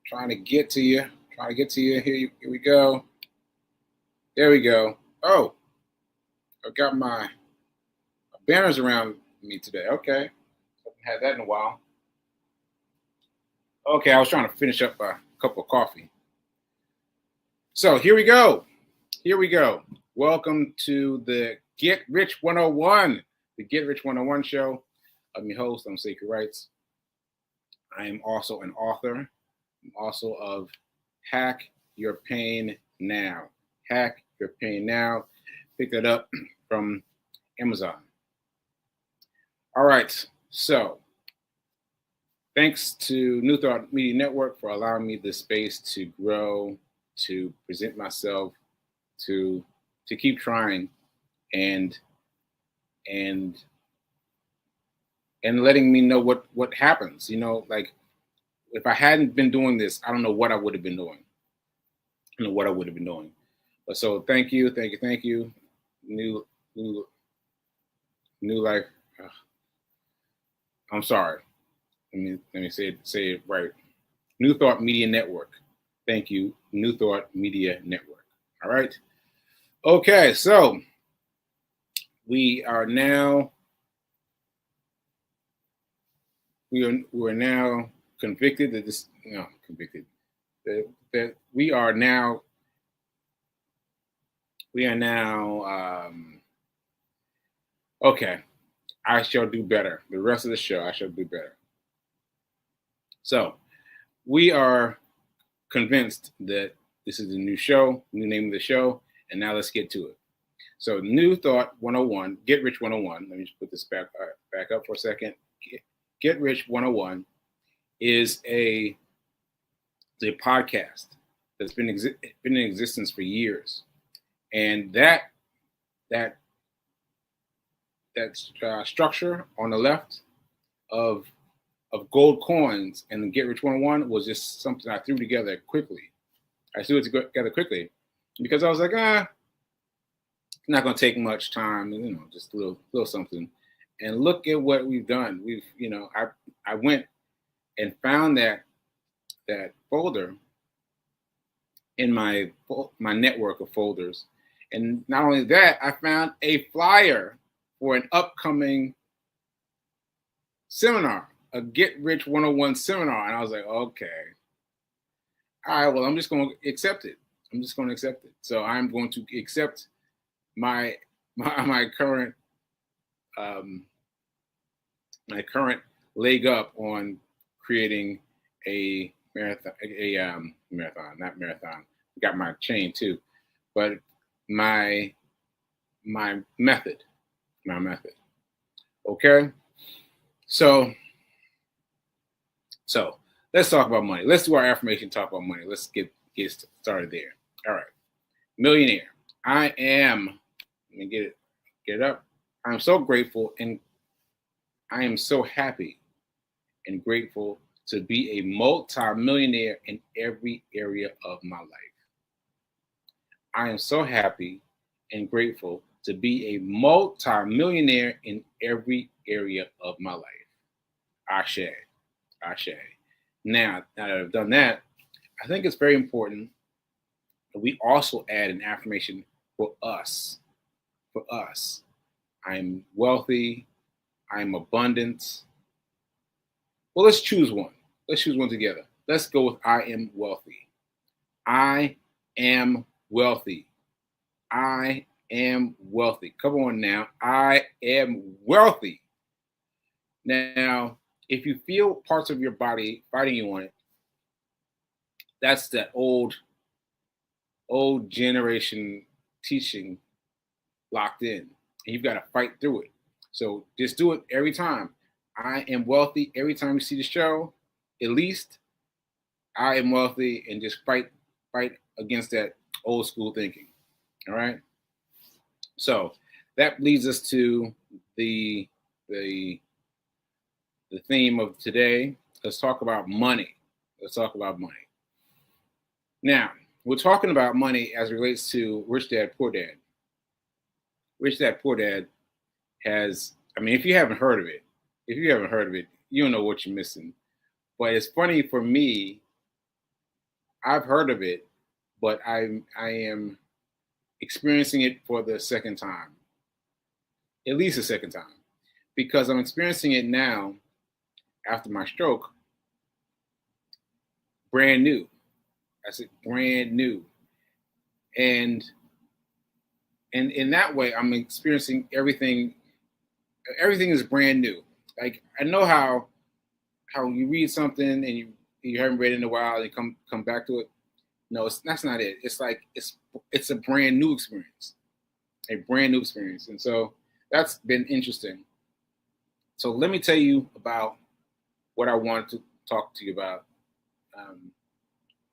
Trying to get to you. Here we go. There we go. Oh, I got my banners around me today. Okay. Haven't had that in a while. Okay, I was trying to finish up a cup of coffee. So here we go. Welcome to the Get Rich 101, the Get Rich 101 show. I'm your host. I'm Sekou Writes. I am also an author. I'm also of Hack Your Pain Now. Hack Your Pain Now. Picked it up from Amazon. All right. So thanks to New Thought Media Network for allowing me the space to grow, to present myself, to keep trying, and letting me know what happens. You know, like if I hadn't been doing this, I don't know what I would have been doing. But so thank you. New life. I'm sorry. Let me say it right. New Thought Media Network. Thank you, New Thought Media Network. All right. Okay, so we're now convicted that that we are now okay. I shall do better. The rest of the show, I shall do better. So we are convinced that this is a new show, new name of the show, and now let's get to it. So New Thought 101, Get Rich 101. Let me just put this back up for a second. Get Rich 101 is a podcast that's been in existence for years, and that structure on the left of gold coins and the Get Rich 101 was just something I threw together quickly. I threw it together quickly because I was like, it's not going to take much time, just a little something. And look at what we've done. I went and found that folder in my network of folders. And not only that, I found a flyer for an upcoming seminar, a Get Rich 101 seminar. And I was like, okay. All right, well, I'm just going to accept it. So I'm going to accept my current leg up on creating a marathon, not marathon. Got my chain too, but my method. Okay, so let's talk about money. Let's do our affirmation. Talk about money. Let's get started there. All right, millionaire. I am. Let me get it up. I'm so grateful and I am so happy and grateful to be a multi-millionaire in every area of my life. I am so happy and grateful to be a multi-millionaire in every area of my life. Ashe. Now that I've done that, I think it's very important that we also add an affirmation for us. I'm wealthy. I'm abundant. Well, let's choose one. Let's choose one together. Let's go with I am wealthy. I am wealthy. I am wealthy. Come on now. I am wealthy. Now, if you feel parts of your body fighting you on it, that's that old generation teaching locked in. And you've got to fight through it. So just do it every time. I am wealthy. Every time you see the show, at least I am wealthy, and just fight against that old school thinking. All right. So that leads us to the theme of today. Let's talk about money. Now, we're talking about money as it relates to Rich Dad, Poor Dad. Rich Dad, Poor Dad has, if you haven't heard of it, you don't know what you're missing. But it's funny for me. I've heard of it, but I am experiencing it for the second time, at least a second time, because I'm experiencing it now after my stroke, brand new. I said brand new, and in that way, I'm experiencing everything. Everything is brand new. Like I know how you read something and you haven't read it in a while and you come back to it. No, that's not it. It's like it's a brand new experience, a brand new experience, and so that's been interesting. So let me tell you about what I wanted to talk to you about. Um,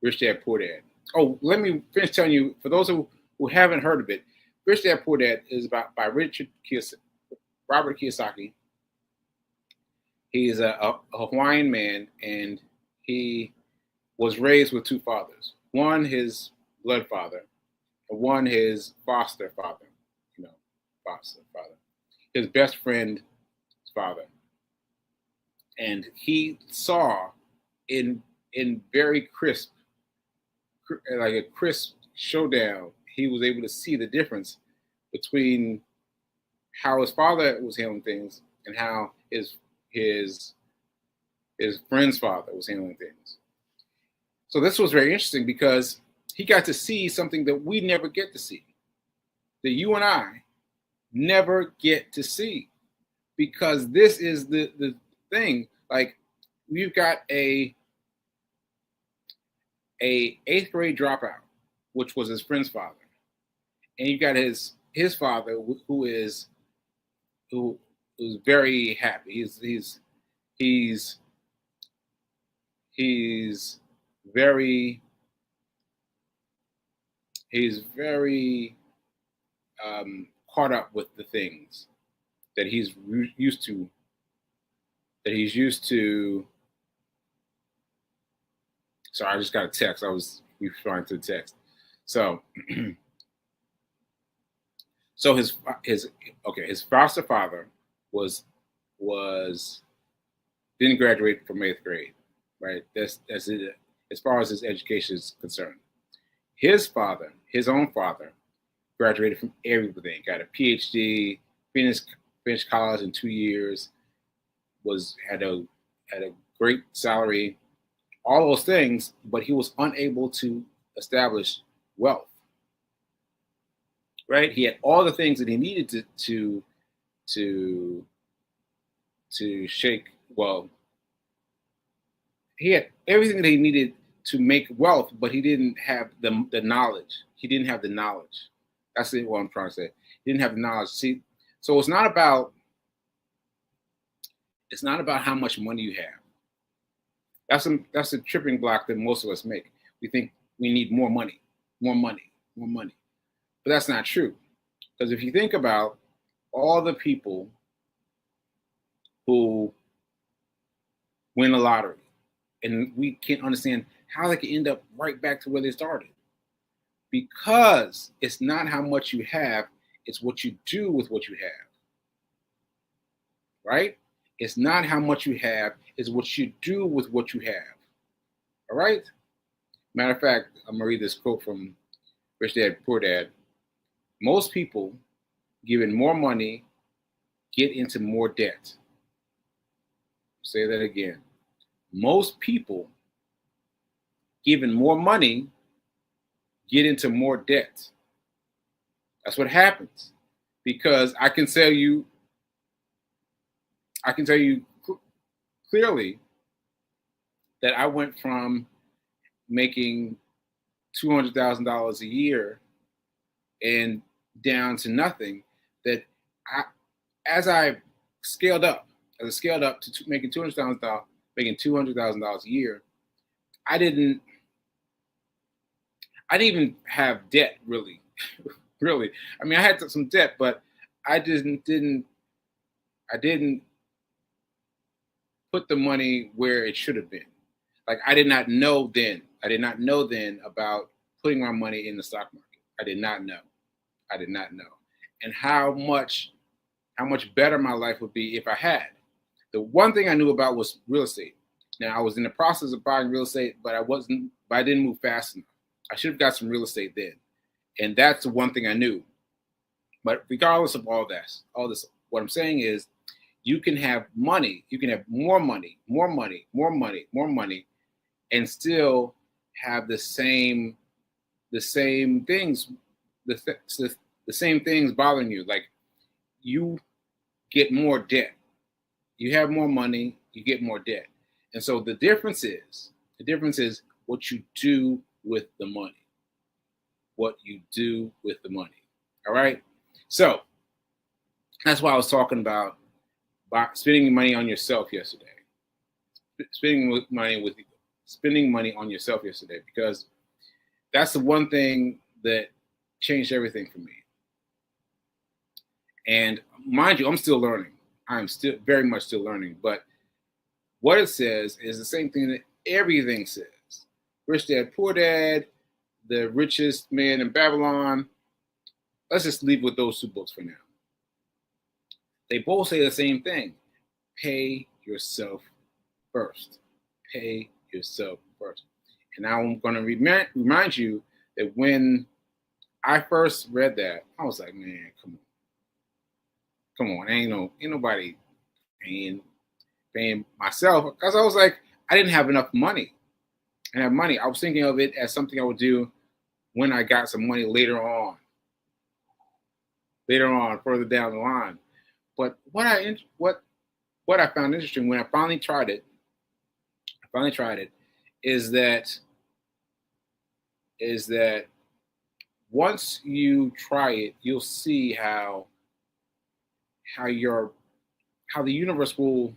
Rich Dad Poor Dad. Oh, let me finish telling you for those who haven't heard of it. Rich Dad Poor Dad is about by Robert Kiyosaki. He is a Hawaiian man, and he was raised with two fathers. One, his blood father, and one, his foster father. You know, foster father. His best friend's father, and he saw in very crisp, like a crisp showdown. He was able to see the difference between how his father was handling things and how his friend's father was handling things. So this was very interesting because he got to see something that we never get to see, that you and I never get to see, because this is the thing. Like we've got a 8th grade dropout, which was his friend's father, and you got his father who's very happy. He's very caught up with the things that he's used to. Sorry, I just got a text. I was replying to the text. So, so his foster father was didn't graduate from 8th grade, right? That's it, as far as his education is concerned. His father, his own father, graduated from everything, got a PhD, finished college in 2 years, had a great salary, all those things, but he was unable to establish wealth. Right? He had all the things that he needed to shake. Well, he had everything that he needed to make wealth, but he didn't have the knowledge. He didn't have the knowledge. That's what I'm trying to say. He didn't have the knowledge. See, so it's not about how much money you have. That's a tripping block that most of us make. We think we need more money. But that's not true. Because if you think about all the people who win the lottery, and we can't understand how they can end up right back to where they started. Because it's not how much you have, it's what you do with what you have. Right? It's not how much you have, it's what you do with what you have. All right? Matter of fact, I'm going to read this quote from Rich Dad Poor Dad. Most people given more money get into more debt. Say that again. Most people given more money get into more debt. That's what happens. Because I can tell you clearly that I went from making $200,000 a year and down to nothing. That as I scaled up to making $200,000 a year, I didn't even have debt really. Really. I mean, I had some debt, but I didn't put the money where it should have been. Like I did not know then about putting my money in the stock market. I did not know. And how much better my life would be if I had. The one thing I knew about was real estate. Now I was in the process of buying real estate, but I didn't move fast enough. I should have got some real estate then. And that's the one thing I knew. But regardless of all this, what I'm saying is you can have money, you can have more money, more money, more money, more money, and still have the same things, the same things bothering you. Like you get more debt. You have more money, you get more debt. And so the difference is what you do with the money. What you do with the money. All right. So that's why I was talking about spending money on yourself yesterday. Spending money on yourself yesterday, because that's the one thing that changed everything for me. And mind you, I'm still learning. I'm still very much still learning. But what it says is the same thing that everything says. Rich Dad, Poor Dad, The Richest Man in Babylon. Let's just leave with those two books for now. They both say the same thing. Pay yourself first. Pay yourself first. And now I'm going to remind you that when I first read that, I was like, man, come on. Ain't nobody paying myself, because I was like, I didn't have enough money. I have money. I was thinking of it as something I would do when I got some money later on, further down the line. But what I found interesting when I finally tried it, is that once you try it, you'll see how the universe will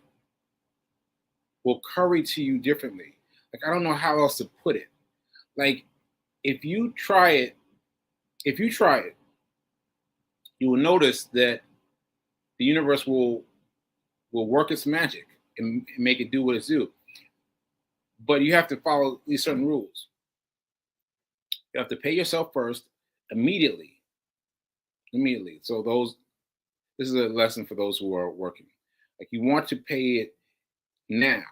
curry to you differently. Like, I don't know how else to put it. Like, if you try it, you will notice that the universe will work its magic and make it do what it's due. But you have to follow these certain rules. You have to pay yourself first immediately. So this is a lesson for those who are working. Like, you want to pay it now,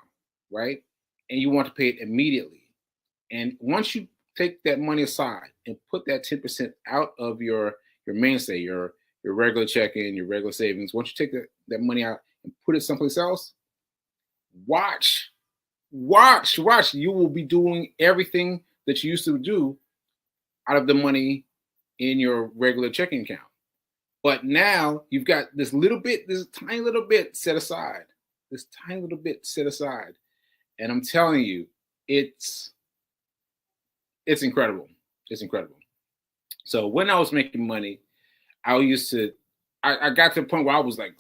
right? And you want to pay it immediately. And once you take that money aside and put that 10% out of your mainstay, your regular check-in, your regular savings, once you take that money out and put it someplace else, watch, you will be doing everything that you used to do out of the money in your regular checking account. But now you've got this tiny little bit set aside. And I'm telling you, it's incredible. It's incredible. So when I was making money, I got to the point where I was like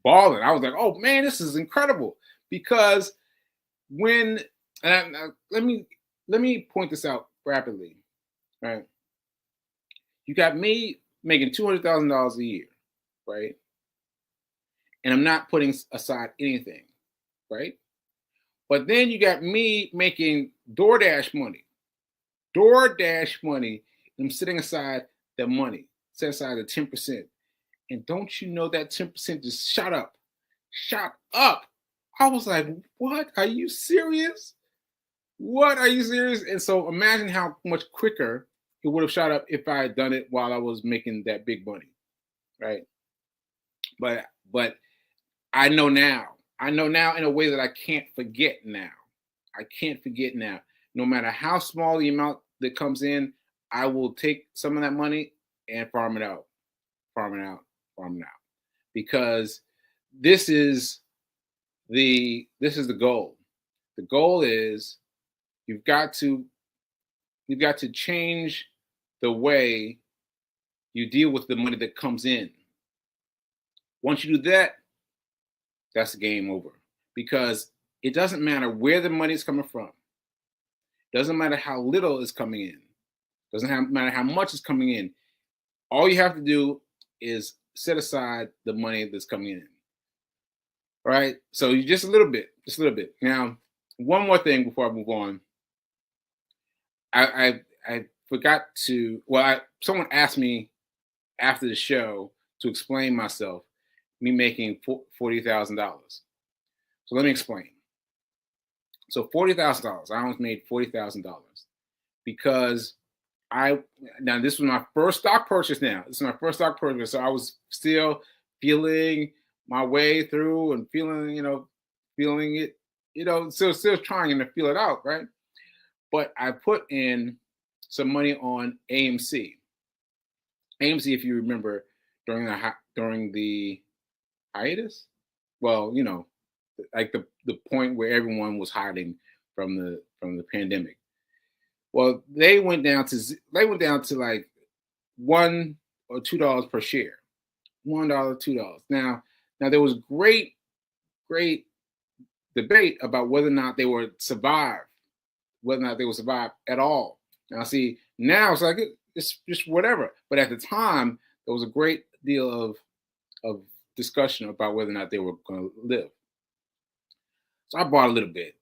balling. I was like, oh man, this is incredible. Because let me point this out rapidly, right? You got me making $200,000 a year, right? And I'm not putting aside anything, right? But then you got me making DoorDash money. And I'm setting aside the money, set aside the 10%. And don't you know that 10% just shot up. I was like, what? Are you serious? And so imagine how much quicker it would have shot up if I had done it while I was making that big money, right? But I know now in a way that I can't forget now. No matter how small the amount that comes in, I will take some of that money and farm it out. Because this is the goal. The goal is you've got to change the way you deal with the money that comes in. Once you do that, that's the game over. Because it doesn't matter where the money is coming from. It doesn't matter how little is coming in. It doesn't matter how much is coming in. All you have to do is set aside the money that's coming in. All right. So you just a little bit. Now, one more thing before I move on. I forgot to. Someone asked me after the show to explain myself, me making $40,000. So let me explain. So $40,000. I almost made $40,000 because now this was my first stock purchase. Now this is my first stock purchase, so I was still feeling my way through and feeling it, still trying to feel it out, right? But I put in some money on AMC. AMC, if you remember, during the hiatus, well, like the point where everyone was hiding from the pandemic. Well, they went down to like $1 or $2 per share. $1, $2. Now there was great debate about whether or not they would survive at all. Now, see, now it's like it's just whatever. But at the time, there was a great deal of discussion about whether or not they were going to live. So I bought a little bit.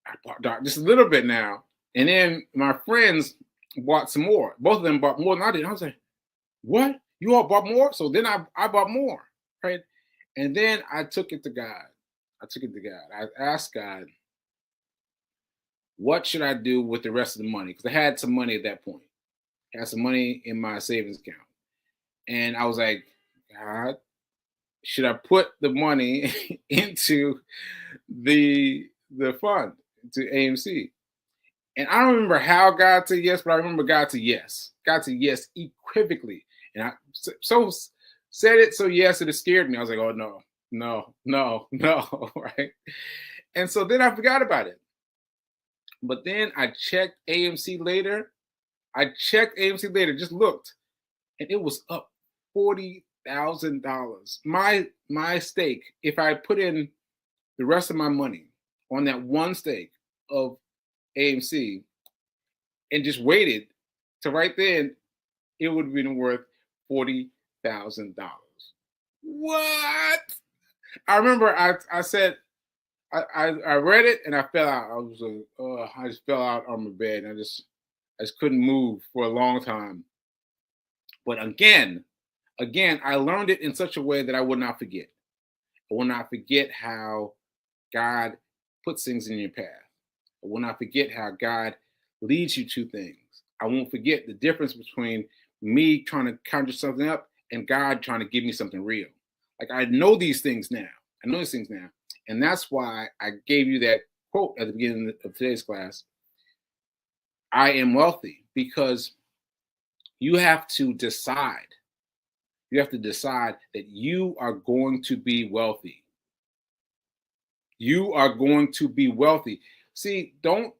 I bought just a little bit now, and then my friends bought some more. Both of them bought more than I did. I was like, "What? You all bought more?" So then I bought more, right? And then I took it to God. I asked God, what should I do with the rest of the money? Because I had some money at that point. I had some money in my savings account. And I was like, God, should I put the money into the fund, to AMC? And I don't remember how God said yes, but I remember God said yes. God said yes equivocally. And I so said it so yes, it scared me. I was like, oh no, right? And so then I forgot about it. But then I checked AMC later. Just looked, and it was up $40,000. My stake, if I put in the rest of my money on that one stake of AMC and just waited to right then, it would have been worth $40,000. What? I remember I said, I read it and I fell out. I was like, I just fell out on my bed and I just couldn't move for a long time. But again, I learned it in such a way that I would not forget. I will not forget how God puts things in your path. I will not forget how God leads you to things. I won't forget the difference between me trying to conjure something up and God trying to give me something real. Like I know these things now. And that's why I gave you that quote at the beginning of today's class. I am wealthy, because you have to decide. You have to decide that you are going to be wealthy. You are going to be wealthy. See, don't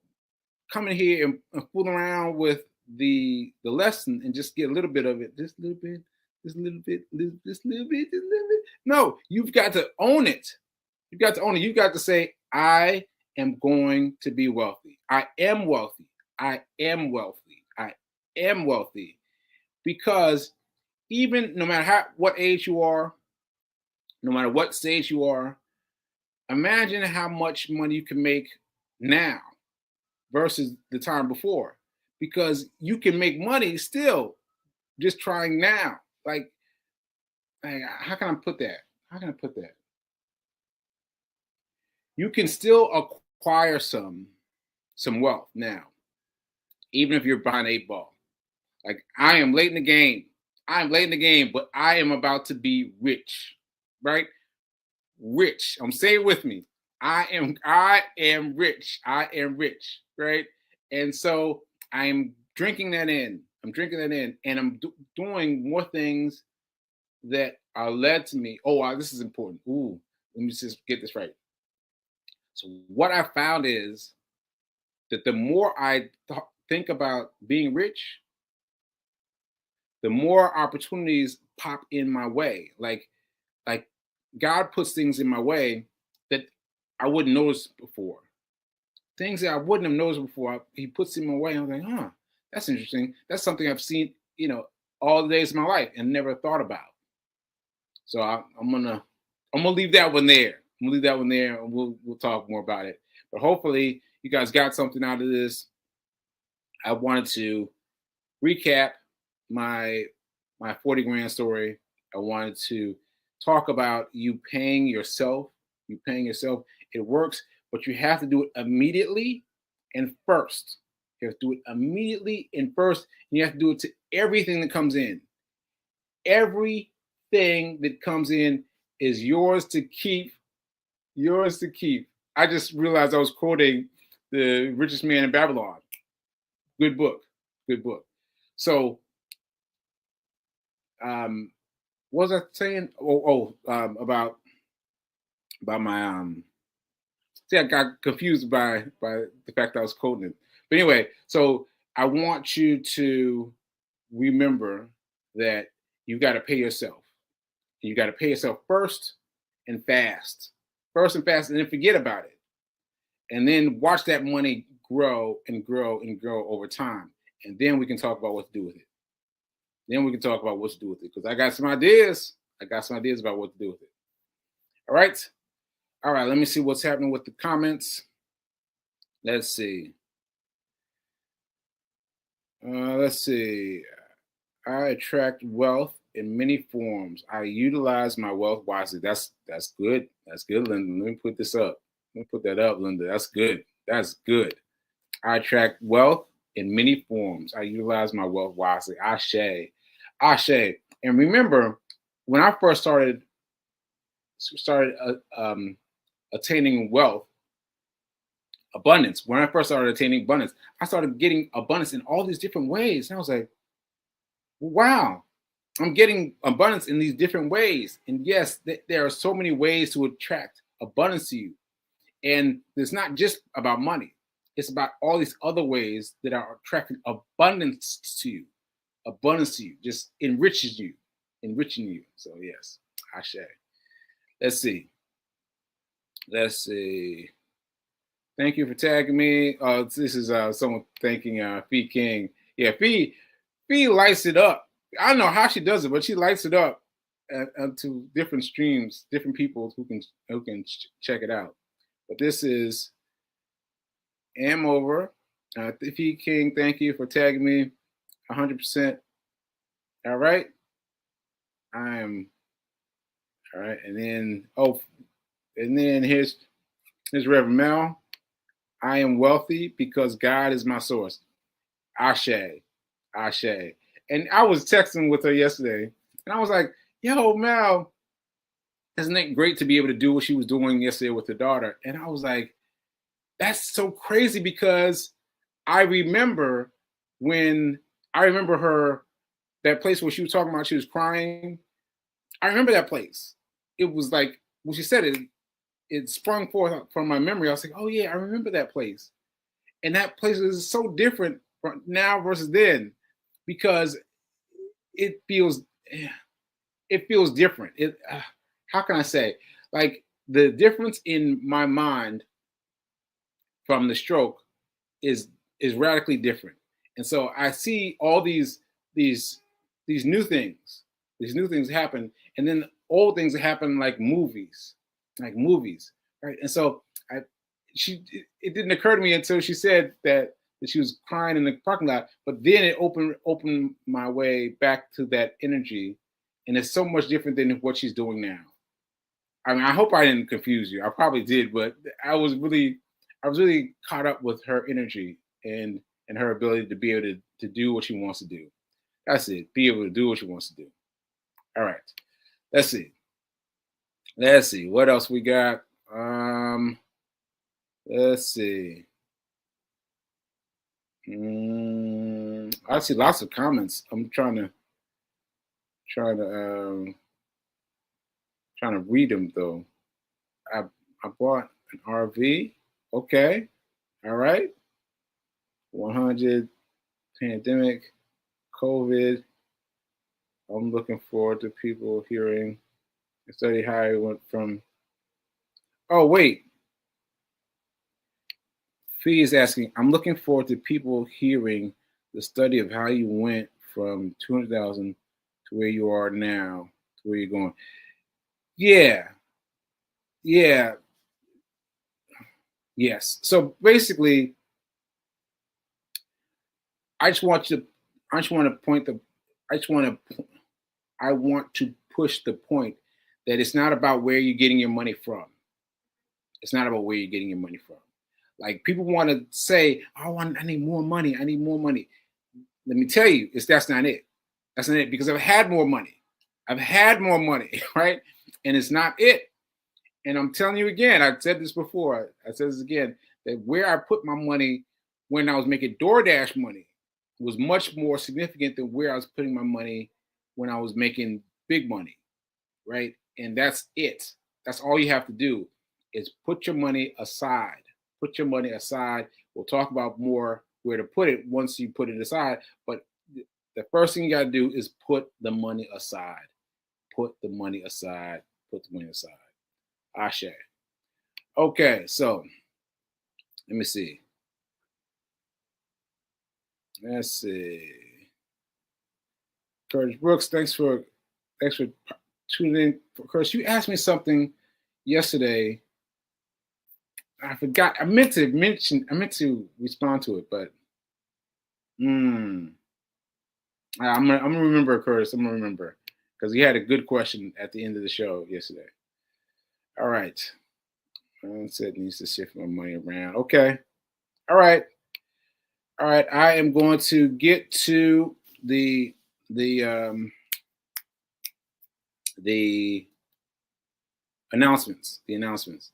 come in here and fool around with the lesson and just get a little bit of it. Just a little bit, just a little bit, just a little bit, just a little bit. No, you've got to own it. You've got to own it. You've got to say, I am going to be wealthy. I am wealthy. I am wealthy. I am wealthy. Because even no matter what age you are, no matter what stage you are, imagine how much money you can make now versus the time before. Because you can make money still just trying now. Like, how can I put that? You can still acquire some wealth now, even if you're behind 8 ball. Like, I am late in the game. But I am about to be rich, right? Rich. Say it with me. I am rich. Right? And so I'm drinking that in. And I'm doing more things that are led to me. Oh, this is important. Ooh, let me just get this right. So what I found is that the more I think about being rich, the more opportunities pop in my way. Like God puts things in my way that I wouldn't notice before. Things that I wouldn't have noticed before, He puts in my way. I'm like, that's interesting. That's something I've seen, all the days of my life and never thought about. So I'm gonna leave that one there. And we'll talk more about it. But hopefully you guys got something out of this. I wanted to recap my 40 grand story. I wanted to talk about you paying yourself. It works but you have to do it immediately and first. You have to do it immediately and first, and you have to do it to everything that comes in. Everything that comes in is yours to keep. Yours to keep. I just realized I was quoting The Richest Man in Babylon. Good book. Good book. So, what was I saying? About my See, I got confused by the fact that I was quoting it. But anyway, so I want you to remember that you got to pay yourself. You got to pay yourself first and fast. First and fast, and then forget about it. And then watch that money grow and grow and grow over time. And then we can talk about what to do with it. Then we can talk about what to do with it. Because I got some ideas. I got some ideas about what to do with it. All right. All right. Let me see what's happening with the comments. Let's see. Let's see. I attract wealth in many forms. I utilize my wealth wisely. That's good. That's good, Linda. Let me put this up. Let me put that up, Linda. That's good. That's good. I attract wealth in many forms. I utilize my wealth wisely. Ashe. Ashe. And remember, when I first started attaining wealth, abundance, when I first started attaining abundance, I started getting abundance in all these different ways. And I was like, wow, I'm getting abundance in these different ways. And yes, there are so many ways to attract abundance to you. And it's not just about money. It's about all these other ways that are attracting abundance to you. Abundance to you just enriching you. So yes, Ashe. Let's see. Thank you for tagging me. This is someone thanking Fee King. Yeah, Fee lights it up. I don't know how she does it, but she lights it up to different streams, different people who can check it out. But this is Am Over. Fee King, thank you for tagging me. 100%. All right. I am. All right, and then here's Reverend Mel. I am wealthy because God is my source. Ashe. Ashe. And I was texting with her yesterday, and I was like, yo, Mel, isn't it great to be able to do what she was doing yesterday with her daughter? And I was like, that's so crazy because I remember her, that place where she was talking about she was crying. I remember that place. It was like, when she said it sprung forth from my memory. I was like, oh yeah, I remember that place. And that place is so different from now versus then because it feels different. How can I say? Like the difference in my mind from the stroke is radically different. And so I see all these new things. These new things happen, and then old things happen like movies, right? And so it didn't occur to me until she said that she was crying in the parking lot, but then it opened my way back to that energy, and it's so much different than what she's doing now. I mean, I hope I didn't confuse you. I probably did, but I was really caught up with her energy and her ability to be able to do what she wants to do. That's it. Be able to do what she wants to do. All right. Let's see. What else we got? Let's see. I see lots of comments. I'm trying to read them though. I bought an RV. Okay. All right. 100 pandemic, COVID. I'm looking forward to people hearing and study how it went from. Oh wait. Fee is asking, I'm looking forward to people hearing the study of how you went from 200,000 to where you are now, to where you're going. Yeah. Yes. So basically, I want to push the point that it's not about where you're getting your money from. It's not about where you're getting your money from. Like people want to say, "Oh, I need more money. I need more money." Let me tell you, that's not it. That's not it, because I've had more money. I've had more money, right? And it's not it. And I'm telling you again, I've said this before. I said this again, that where I put my money when I was making DoorDash money was much more significant than where I was putting my money when I was making big money, right? And that's it. That's all you have to do is put your money aside. Put your money aside. We'll talk about more where to put it once you put it aside. But the first thing you got to do is put the money aside. Put the money aside. Put the money aside. Ashe. Okay, so let me see. Let's see. Curtis Brooks, thanks for tuning in. Curtis, you asked me something yesterday. I forgot. I meant to respond to it, but I'm gonna remember, Curtis. I'm gonna remember, because you had a good question at the end of the show yesterday. All right. I said needs to shift my money around. Okay. All right. All right. I am going to get to the announcements. The announcements.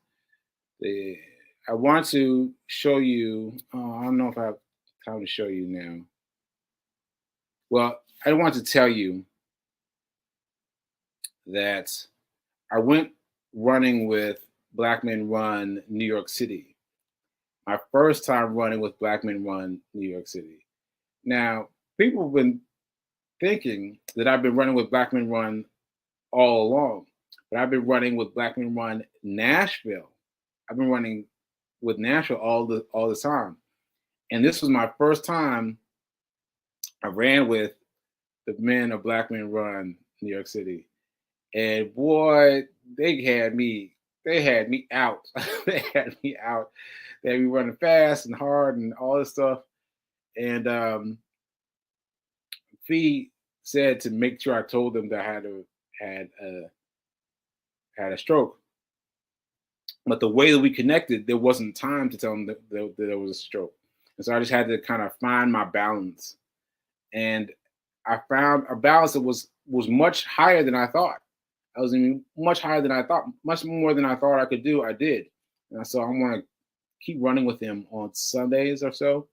I want to show you. I don't know if I have time to show you now. Well, I want to tell you that I went running with Black Men Run New York City. My first time running with Black Men Run New York City. Now, people have been thinking that I've been running with Black Men Run all along, but I've been running with Black Men Run Nashville. I've been running with Nashville all the time, and this was my first time I ran with the men of Black Men Run New York City, and boy, they had me out. They had me out. They had me running fast and hard and all this stuff, and Fee said to make sure I told them that I had a stroke. But the way that we connected, there wasn't time to tell them that there was a stroke. And so I just had to kind of find my balance. And I found a balance that was much higher than I thought. I was much higher than I thought, much more than I thought I could do. I did. And so I want to keep running with them on Sundays or so.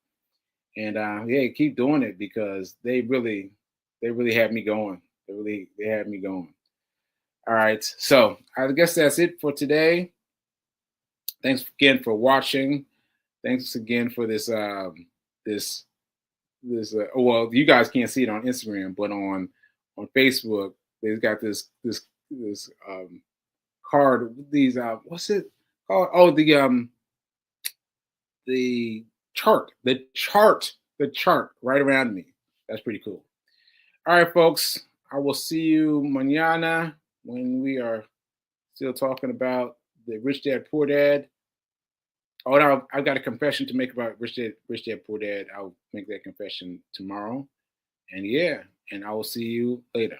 And yeah, keep doing it, because they really had me going. They had me going. All right. So I guess that's it for today. Thanks again for watching. Thanks again for this well, you guys can't see it on Instagram, but on Facebook, they've got this card. These what's it called? Oh, the chart right around me. That's pretty cool. All right, folks. I will see you mañana when we are still talking about the Rich Dad Poor Dad. Oh, no, I've got a confession to make about Rich Dad Poor Dad. I'll make that confession tomorrow. And yeah, and I will see you later.